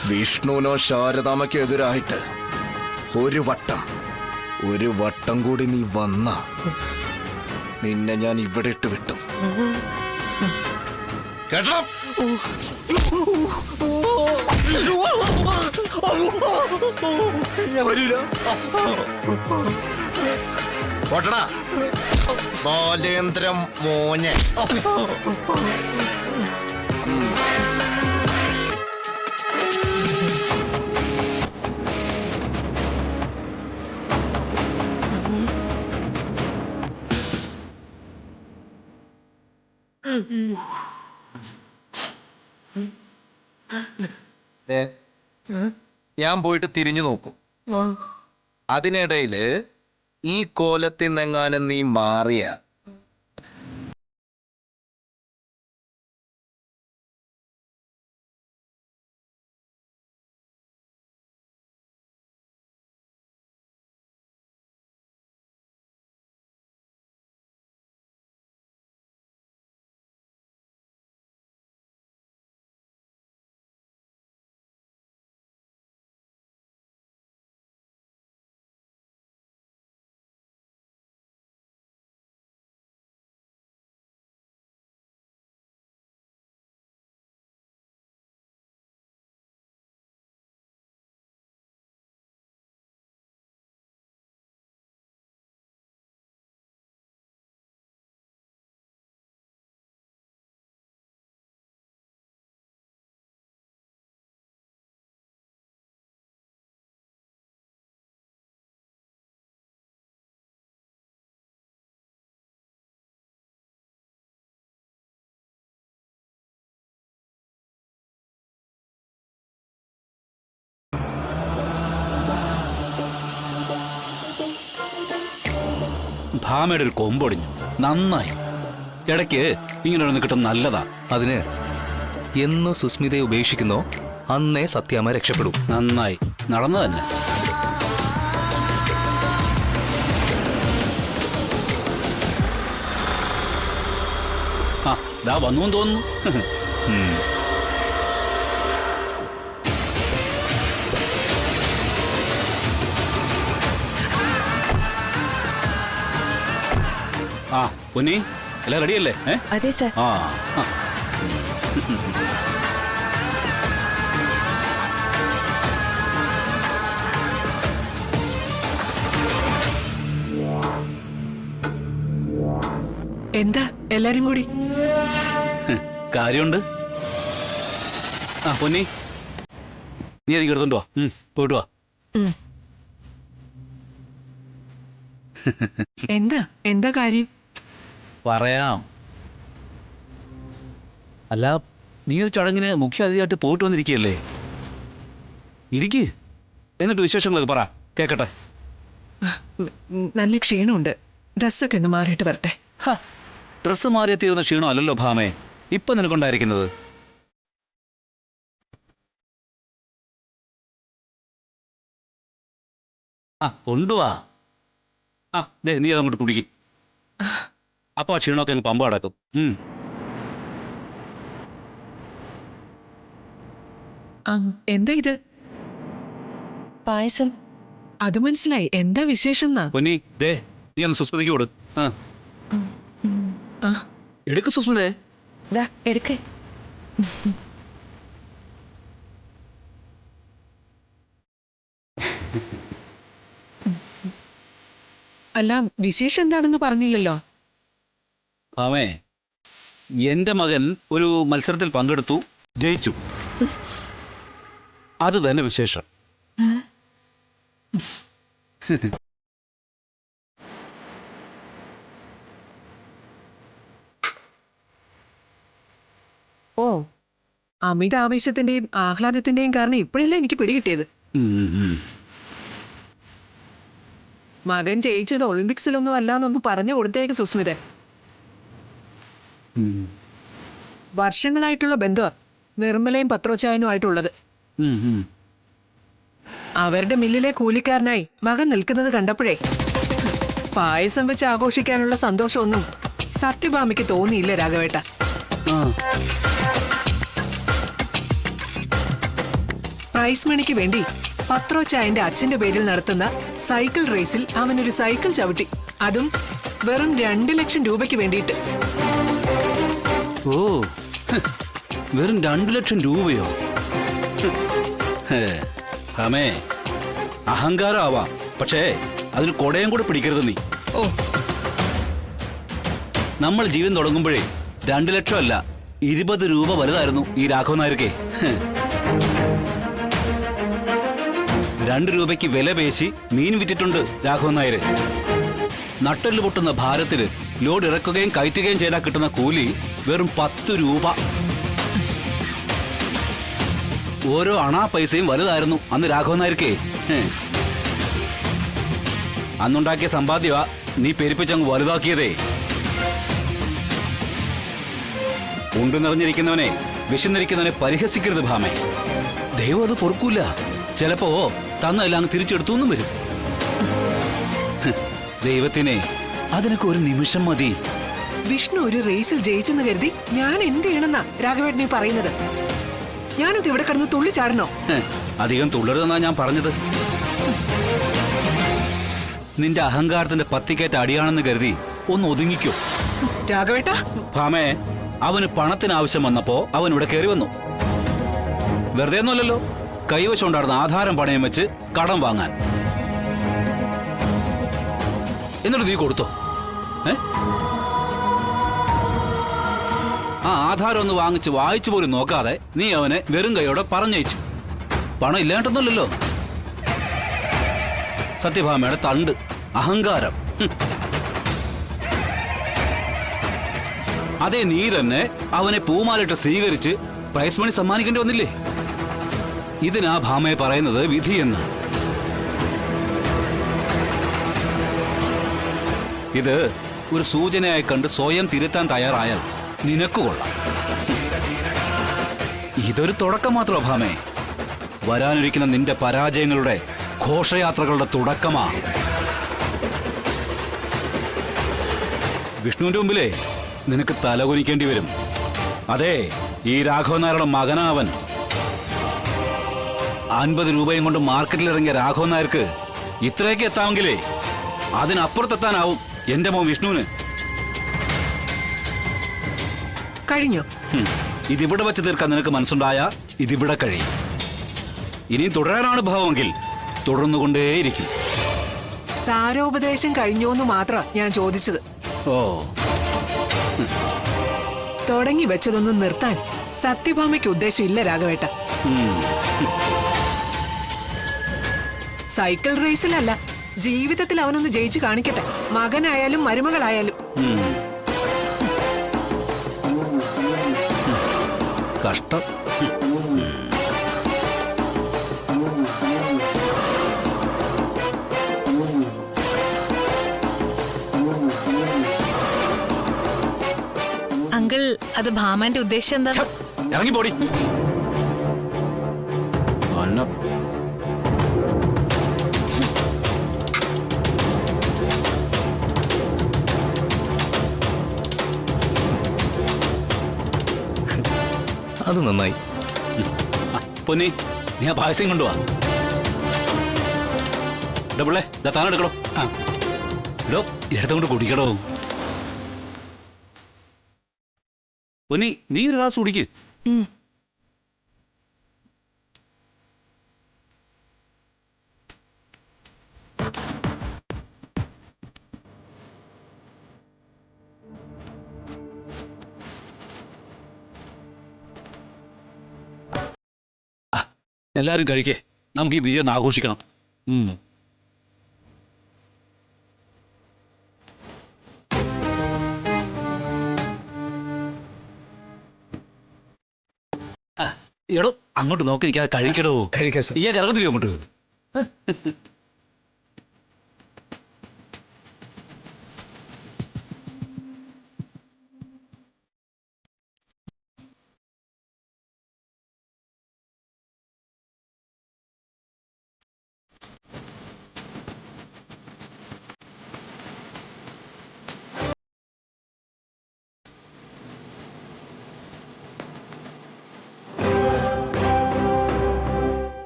വിഷ്ണുവിനോ ശാരദാമയ്ക്കോ എതിരായിട്ട് ഒരു വട്ടം കൂടി നീ വന്ന നിന്നെ ഞാൻ ഇവിടെ ഇട്ട് വിട്ടു. കേട്ടോ? ഞാൻ വരൂല. പോട്ടടാ ബാലേന്ദ്രം മോനെ. ഞാൻ പോയിട്ട് തിരിഞ്ഞു നോക്കും. അതിനിടയില് ഈ കോലത്തിൽ നിന്നെങ്ങാനും നീ മാറിയ ഭാമയുടെ ഒരു കൊമ്പൊടിഞ്ഞു. നന്നായി. ഇടയ്ക്ക് ഇങ്ങനെ കിട്ടും നല്ലതാ. അതിന് എന്ന് സുസ്മിതയെ ഉപേക്ഷിക്കുന്നോ അന്നേ സത്യാമ്മ രക്ഷപ്പെടൂ. നന്നായി. നടന്നു തന്നെ. ആ ദാ വന്നു തോന്നുന്നു. ആ പൊന്നി എല്ലാം റെഡിയല്ലേ? അതെ സർ. ആ എന്താ എല്ലാരും കൂടി? കാര്യമുണ്ട്. ആ പൊന്നി നീ അധികം എടുത്തോണ്ട് വാ. പോയിട്ട് വാ. എന്താ കാര്യം? പറയാം. അല്ല നീ ഒരു ചടങ്ങിന് മുഖ്യ അതിഥിയായിട്ട് പോയിട്ട് വന്നിരിക്കുകയല്ലേ? ഇരിക്ക്. എന്നിട്ട് വിശേഷങ്ങളൊക്കെ പറ, കേക്കട്ടെ. നല്ല ക്ഷീണമുണ്ട്. ഡ്രസ്സൊക്കെ ഒന്ന് മാറിയിട്ട് വരട്ടെ. ഡ്രസ്സ് മാറിയെത്തിയിരുന്ന ക്ഷീണം അല്ലല്ലോ ഭാമേ ഇപ്പൊ നിനക്കുണ്ടായിരിക്കുന്നത്. ആ കൊണ്ടുവാ. ആ ദേ നീ അതങ്ങോട്ട് കുടിക്കും. അപ്പൊ ആ ക്ഷീണമൊക്കെ അങ്ങ് പമ്പ അടക്കും. എന്താ ഇത്? പായസം. അത് മനസ്സിലായി. എന്താ വിശേഷം? പൊന്നി ദേ നീ ഒന്ന് സുസ്മിതയ്ക്ക് കൊടു. എടുക്ക് സുസ്മിതേ. എടുക്കേ. അല്ല വിശേഷം എന്താണെന്ന് പറഞ്ഞില്ലല്ലോ. ഭാമേ എന്റെ മകൻ ഒരു മത്സരത്തിൽ പങ്കെടുത്തു, ജയിച്ചു. അത് തന്നെ വിശേഷം. ഓ, അമിത ആവേശത്തിന്റെയും ആഹ്ലാദത്തിന്റെയും കാരണം ഇപ്പോഴല്ലേ എനിക്ക് പിടികിട്ടിയത്. മകൻ ജയിച്ചത് ഒളിമ്പിക്സിലൊന്നും അല്ലാന്നൊന്ന് പറഞ്ഞു കൊടുത്തേക്ക് സുസ്മിത. വർഷങ്ങളായിട്ടുള്ള ബന്ധുവാ നിർമ്മലയും പത്രോച്ചായനുമായിട്ടുള്ളത്. അവരുടെ മില്ലിലെ കൂലിക്കാരനായി മകൻ നിൽക്കുന്നത് കണ്ടപ്പോഴേ പായസം വെച്ച് ആഘോഷിക്കാനുള്ള സന്തോഷമൊന്നും സത്യഭാമയ്ക്ക് തോന്നിയില്ല രാഘവേട്ട. പ്രൈസ് മണിക്ക് വേണ്ടി പത്രോച്ചായന്റെ അച്ഛന്റെ പേരിൽ നടത്തുന്ന സൈക്കിൾ റേസിൽ അവനൊരു സൈക്കിൾ ചവിട്ടി. അതും വെറും 2 ലക്ഷം രൂപയ്ക്ക് വേണ്ടിയിട്ട്. ഓ, വെറും 2 ലക്ഷം രൂപയോ? അമേ, അഹങ്കാരം ആവാം, പക്ഷേ അതിന് കൊടയും കൂടെ പിടിക്കരുത് നീ. ഓ, നമ്മൾ ജീവൻ തുടങ്ങുമ്പോഴേ 2 ലക്ഷം അല്ല, 20 രൂപ വലുതായിരുന്നു ഈ രാഘവൻ നായർക്കേ. 2 രൂപയ്ക്ക് വില പേശി മീൻ വിറ്റിട്ടുണ്ട് രാഘവൻ നായര്. നട്ടല് പൊട്ടുന്ന ഭാരത്തില് ലോഡ് ഇറക്കുകയും കയറ്റുകയും ചെയ്താൽ കിട്ടുന്ന കൂലി വെറും 10 രൂപ. ഓരോ അണാ പൈസയും വലുതായിരുന്നു അന്ന് രാഘവൻ നായർക്കേ. അന്നുണ്ടാക്കിയ സമ്പാദ്യവാ നീ പെരുപ്പിച്ചങ്ങ് വലുതാക്കിയതേ. ഉണ്ടു നിറഞ്ഞിരിക്കുന്നവനെ വിശന്നിരിക്കുന്നവനെ പരിഹസിക്കരുത് ഭാമേ. ദൈവം അത് പൊറുക്കൂല. ചിലപ്പോ തന്നെല്ലാം അങ്ങ് തിരിച്ചെടുത്തു എന്നും വരും. ദൈവത്തിനെ അതിനൊക്കെ ഒരു നിമിഷം മതി. വിഷ്ണു ഒരു റേസിൽ ജയിച്ചെന്ന് കരുതി ഞാൻ എന്ത് ചെയ്യണമെന്നാ രാഘവേട്ടനെ പറയുന്നത്? ഞാനത് ഇവിടെ കിടന്ന് തുള്ളിച്ചാടണോ? അധികം തുള്ളരുതെന്നാ ഞാൻ പറഞ്ഞത്. നിന്റെ അഹങ്കാരത്തിന്റെ പത്തിക്കേറ്റ അടിയാണെന്ന് കരുതി ഒന്ന് ഒതുങ്ങിക്കോ രാഘവേട്ട. ഭാമേ, അവന് പണത്തിന് ആവശ്യം വന്നപ്പോ അവൻ ഇവിടെ കയറി വന്നു. വെറുതെ ഒന്നുമല്ലല്ലോ, കൈവശം ഉണ്ടായിരുന്ന ആധാരം പണയം വെച്ച് കടം വാങ്ങാൻ. എന്നിട്ട് നീ കൊടുത്തോ? ആ ആധാരം ഒന്ന് വാങ്ങിച്ച് വായിച്ചു പോലും നോക്കാതെ നീ അവനെ വെറും കൈയോടെ പറഞ്ഞയച്ചു. പണം ഇല്ലാണ്ടൊന്നുമല്ലല്ലോ. സത്യഭാമയുടെ തണ്ട് അഹങ്കാരം. അതേ നീ തന്നെ അവനെ പൂമാലിട്ട് സ്വീകരിച്ച് പ്രൈസ് മണി സമ്മാനിക്കേണ്ടി വന്നില്ലേ? ഇതിനാ ഭാമയെ പറയുന്നത് വിധിയെന്ന്. ഇത് ഒരു സൂചനയായി കണ്ട് സ്വയം തിരുത്താൻ തയ്യാറായാൽ നിനക്ക് കൊള്ളാം. ഇതൊരു തുടക്കം മാത്രമാ ഭാമേ. വരാനിരിക്കുന്ന നിന്റെ പരാജയങ്ങളുടെ ഘോഷയാത്രകളുടെ തുടക്കമാ. വിഷ്ണുവിന്റെ മുമ്പിലേ നിനക്ക് തലകുനിക്കേണ്ടി വരും. അതെ, ഈ രാഘവൻ നായരുടെ മകനാവൻ. 50 രൂപയും കൊണ്ട് മാർക്കറ്റിലിറങ്ങിയ രാഘവൻ നായർക്ക് ഇത്രയൊക്കെ എത്താമെങ്കിലേ അതിനപ്പുറത്തെത്താനാവും എന്റെ മോൻ വിഷ്ണുവിന്. കഴിഞ്ഞു. ഇതിവിടെ വെച്ച് തീർക്കാൻ നിനക്ക് മനസ്സുണ്ടായ ഇതിവിടെ കഴിയും. ഇനിയും തുടരാനാണ് ഭാവമെങ്കിൽ തുടർന്നുകൊണ്ടേയിരിക്കും. സാരോപദേശം കഴിഞ്ഞോന്ന് മാത്രം ഞാൻ ചോദിച്ചത്. ഓ, തുടങ്ങി വെച്ചതൊന്നും നിർത്താൻ സത്യഭാമയ്ക്ക് ഉദ്ദേശമില്ല രാഘവേട്ട. സൈക്കിൾ റേസിലല്ല, ജീവിതത്തിൽ അവനൊന്ന് ജയിച്ചു കാണിക്കട്ടെ, മകനായാലും മരുമകളായാലും. കഷ്ടം. അങ്കിൾ, അത് ഭാമാന്റെ ഉദ്ദേശം എന്താ? ഇറങ്ങിപ്പോടി. അത് നന്നായി. പൊന്നി, നീ ആ പായസം കൊണ്ടുവാ. പിള്ളേ, താൻ എടുക്കടോ. ഇടോ, എടുത്തുകൊണ്ട് കുടിക്കടോ. പൊന്നി, നീ ഒരു ഗ്ലാസ് കുടിക്ക്. എല്ലാരും കഴിക്കേ, നമുക്ക് ഈ വിജയം ആഘോഷിക്കണം. എടോ, അങ്ങോട്ട് നോക്കി നിൽക്കാതെ കഴിക്കടോ. ഇയാൾ ഇറങ്ങത്തില്ലേ അങ്ങോട്ട്?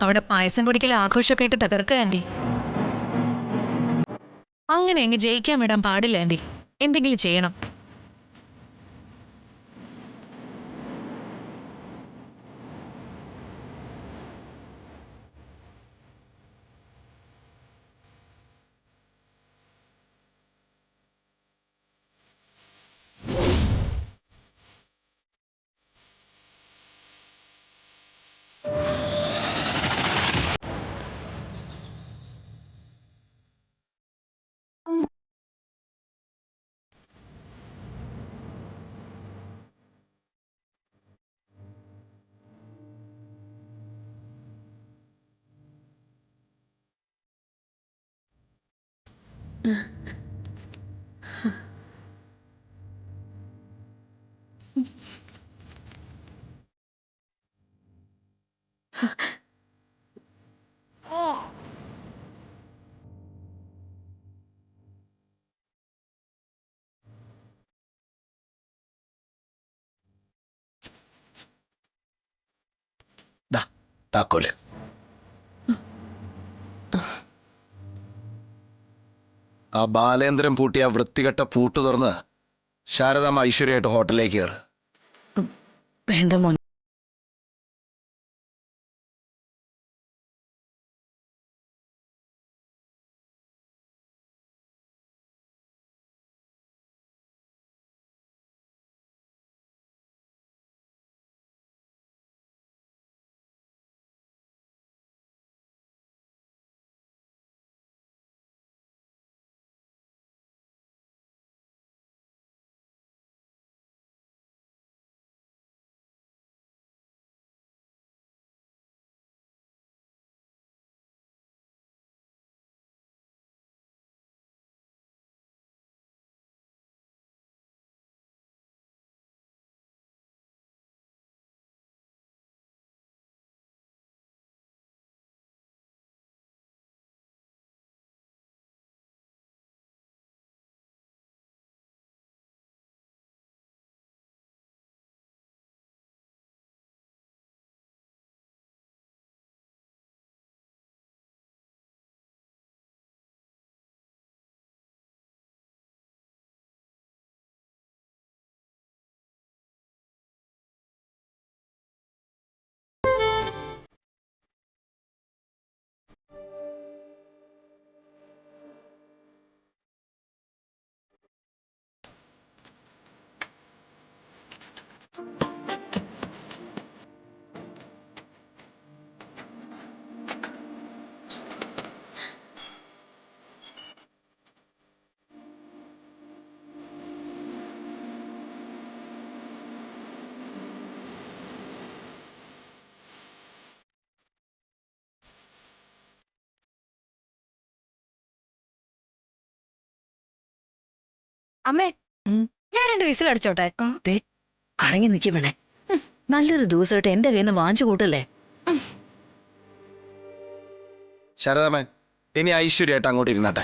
അവിടെ പായസം കുടിക്കൽ ആഘോഷമൊക്കെ ആയിട്ട് തകർക്കുക ആന്റി. അങ്ങനെ അങ്ങ് ജയിക്കാൻ വിടാൻ പാടില്ല ആന്റി. എന്തെങ്കിലും ചെയ്യണം. ദാ താക്കോല്. ആ ബാലേന്ദ്രൻ പൂട്ടിയ വൃത്തികെട്ട പൂട്ട് തുറന്ന് ശാരദാമ്മ ഐശ്വര്യമായിട്ട് ഹോട്ടലിലേക്ക് കയറ്. വേണ്ട മോൻ. അമ്മേ, ഞാൻ 2 വിസിൽ അടിച്ചോട്ടെ? അടങ്ങി നിൽക്കി വേണേ. നല്ലൊരു ദിവസമായിട്ട് എന്റെ കയ്യിൽ നിന്ന് വാങ്ങിച്ചു കൂട്ടല്ലേ. ശാരദാമ്മ ഇനി ഐശ്വര്യമായിട്ട് അങ്ങോട്ട് ഇരുന്നാട്ടെ.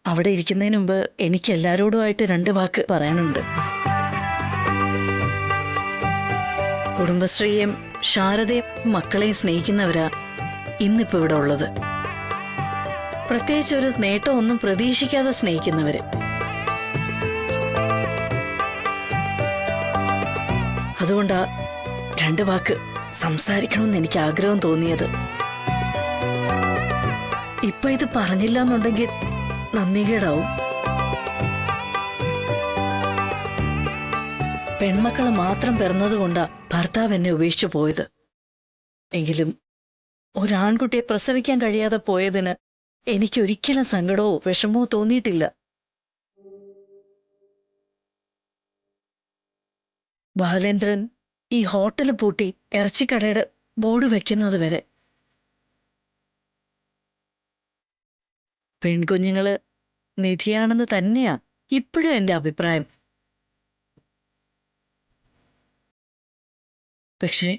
അവിടെ ഇരിക്കുന്നതിന് മുമ്പ് എനിക്ക് എല്ലാരോടുമായിട്ട് 2 വാക്ക് പറയാനുണ്ട്. കുടുംബശ്രീയും ശാരദയും മക്കളെയും സ്നേഹിക്കുന്നവരാ ഇന്നിപ്പോ ഇവിടെ ഉള്ളത്. പ്രത്യേകിച്ച് ഒരു നേട്ടമൊന്നും പ്രതീക്ഷിക്കാതെ സ്നേഹിക്കുന്നവര്. അതുകൊണ്ടാ 2 വാക്ക് സംസാരിക്കണമെന്ന് എനിക്ക് ആഗ്രഹം തോന്നിയത്. ഇപ്പൊ ഇത് പറഞ്ഞില്ല എന്നുണ്ടെങ്കിൽ നന്ദികേടാവും. പെൺമക്കള് മാത്രം പിറന്നതുകൊണ്ടാ ഭർത്താവ് എന്നെ ഉപേക്ഷിച്ചു പോയത്. എങ്കിലും ഒരാൺകുട്ടിയെ പ്രസവിക്കാൻ കഴിയാതെ പോയതിന് എനിക്കൊരിക്കലും സങ്കടമോ വിഷമോ തോന്നിയിട്ടില്ല. ബാലേന്ദ്രൻ ഈ ഹോട്ടല് പൂട്ടി ഇറച്ചിക്കടയുടെ ബോർഡ് വെക്കുന്നത് വരെ പെൺകുഞ്ഞുങ്ങള് നിധിയാണെന്ന് തന്നെയാ ഇപ്പോഴും എന്റെ അഭിപ്രായം. പക്ഷേ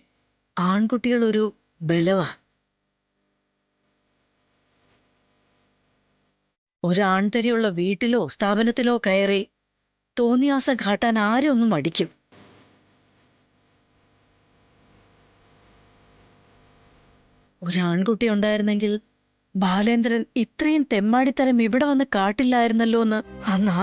ആൺകുട്ടികൾ ഒരു ബലവാ. ഒരാൺതരിയുള്ള വീട്ടിലോ സ്ഥാപനത്തിലോ കയറി തോന്നിയാസം കാട്ടാൻ ആരും ഒന്നും മടിക്കും. ഒരാൺകുട്ടി ഉണ്ടായിരുന്നെങ്കിൽ ബാലേന്ദ്രൻ ഇത്രയും തെമ്മാടിത്തരം ഇവിടെ വന്ന് കാട്ടില്ലായിരുന്നല്ലോ എന്ന് അന്ന്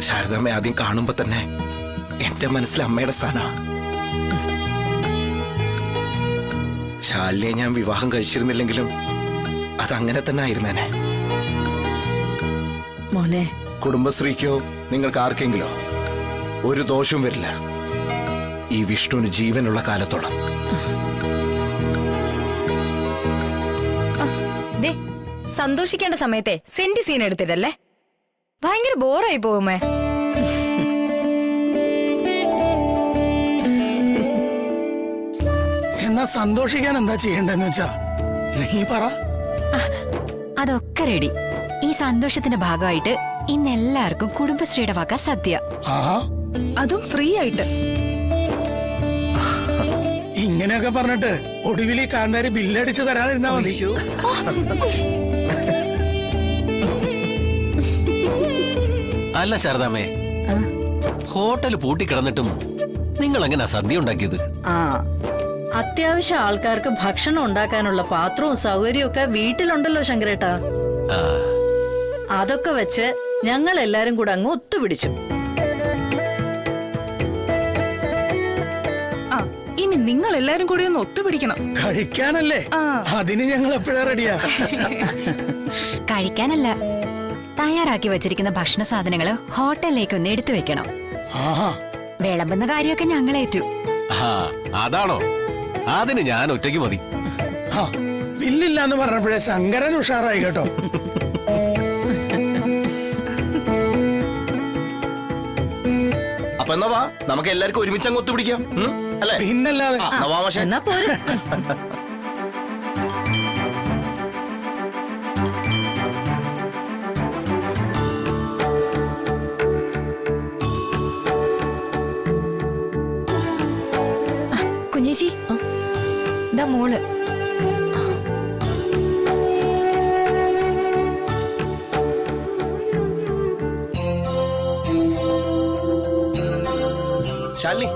ശാരദാമ്മ ആദ്യം കാണുമ്പോ തന്നെ എന്റെ മനസ്സിൽ അമ്മയുടെ സ്ഥാനാ. ശാലിനെ ഞാൻ വിവാഹം കഴിച്ചിരുന്നില്ലെങ്കിലും അതങ്ങനെ തന്നെ ആയിരുന്നേനെ. മോനെ, കുടുംബശ്രീക്കോ നിങ്ങൾക്ക് ആർക്കെങ്കിലോ ഒരു ദോഷവും വരില്ല, ഈ വിഷ്ണുവിന് ജീവനുള്ള കാലത്തോളം. സന്തോഷിക്കേണ്ട സമയത്തെ സെന്റി സീൻ എടുത്തിട്ടല്ലേ? ഭയങ്കര ബോറായി പോകുമേ. എന്നാ സന്തോഷിക്കാൻ എന്താ ചെയ്യണ്ടെന്ന് വെച്ചാ നീ പറ. അതൊക്കെ റെഡി. ഈ സന്തോഷത്തിന്റെ ഭാഗമായിട്ട് ഇന്ന് എല്ലാവർക്കും കുടുംബശ്രീയുടെ വക സദ്യ. ആഹാ, അതും ഫ്രീ ആയിട്ട്. ഇങ്ങനെയൊക്കെ പറഞ്ഞിട്ട് ഒടുവിൽ ഈ കാന്താരി ബില്ലടിച്ച് തരാതിരുന്നാ മതി. അല്ല ശാരദാമ്മേ, ഹോട്ടൽ പൂട്ടിക്കിടന്നിട്ടും നിങ്ങൾ എങ്ങനെയാ സദ്യ ഉണ്ടാക്കിയത്? ആ അത്യാവശ്യം ആൾക്കാർക്ക് ഭക്ഷണം ഉണ്ടാക്കാനുള്ള പാത്രവും സൗകര്യവും ഒക്കെ വീട്ടിലുണ്ടല്ലോ ശങ്കരേട്ടാ. ആ, അതൊക്കെ വെച്ച് ഞങ്ങൾ എല്ലാരും കൂടെ അങ്ങ് ഒത്തുപിടിച്ചു. ഇനി നിങ്ങൾ എല്ലാരും കൂടി ഒന്ന് ഒത്തുപിടിക്കണം. കഴിക്കാനല്ലേ? അതിന് ഞങ്ങൾ എപ്പോഴാ റെഡിയാ. കഴിക്കാനല്ല, തയ്യാറാക്കി വെച്ചിരിക്കുന്ന ഭക്ഷണ സാധനങ്ങള് ഹോട്ടലിലേക്ക് ഒന്ന് എടുത്തു വെക്കണം. ആഹാ, വിളമ്പുന്ന കാര്യമൊക്കെ ഞങ്ങളേറ്റു. അതാണോ? അതിന് ഞാൻ ഒറ്റയ്ക്ക് മതി. ബില്ലില്ലാന്ന് പറഞ്ഞപ്പോഴേ ശങ്കരൻ ഉഷാറായി കേട്ടോ. അപ്പൊ എന്നാ വാ, നമുക്ക് എല്ലാവർക്കും ഒരുമിച്ച് അങ്ങ് ഒത്തുപിടിക്കാം, അല്ലേ? പിന്നല്ലാതെ. എന്നാ പോരെ. കുഞ്ഞേച്ചി, ഇതാ മോള്. ശാലിനി,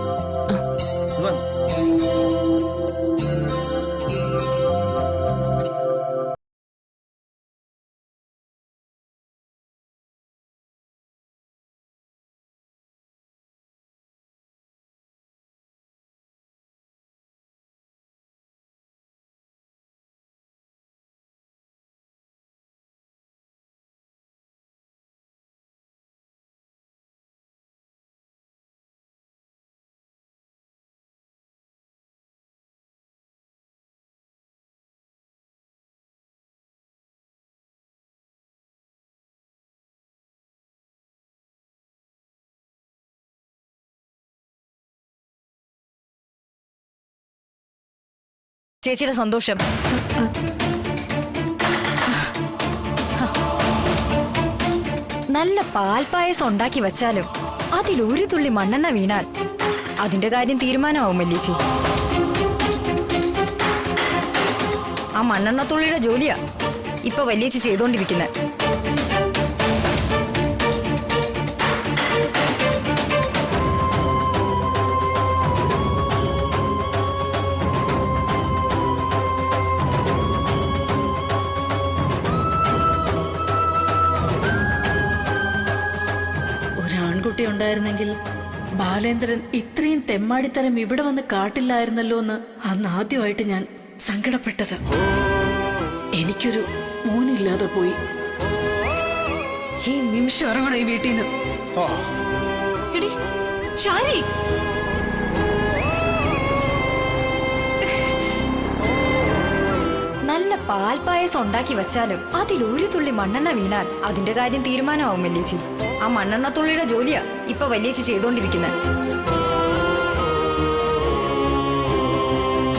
ചേച്ചിയുടെ സന്തോഷം. നല്ല പാൽപ്പായസം ഉണ്ടാക്കി വെച്ചാലും അതിലൊരു തുള്ളി മണ്ണെണ്ണ വീണാൽ അതിന്റെ കാര്യം തീരുമാനമാവും വല്യേച്ചി. ആ മണ്ണെണ്ണ തുള്ളിയുടെ ജോലിയാ ഇപ്പൊ വല്യേച്ചി ചെയ്തോണ്ടിരിക്കുന്നത്. ഒരാൺകുട്ടി ഉണ്ടായിരുന്നെങ്കിൽ ബാലേന്ദ്രൻ ഇത്രയും തെമ്മാടിത്തരം ഇവിടെ വന്ന് കാട്ടില്ലായിരുന്നല്ലോ എന്ന് അന്ന് ആദ്യമായിട്ട് ഞാൻ സങ്കടപ്പെട്ടത്. എനിക്കൊരു മോനില്ലാതെ പോയി. ഈ നിമിഷം ഇറങ്ങണം ഈ വീട്ടിൽ നിന്ന്. എടി ഷാരി, നല്ല പാൽപ്പായസം ഉണ്ടാക്കി വെച്ചാലും അതിൽ ഒരു തുള്ളി മണ്ണെണ്ണ വീണാൽ അതിന്റെ കാര്യം തീരുമാനമാവും വല്യേച്ചി. ആ മണ്ണെണ്ണ തുള്ളിയുടെ ജോലിയാ ഇപ്പൊ വല്യേച്ചി ചെയ്തോണ്ടിരിക്കുന്നത്.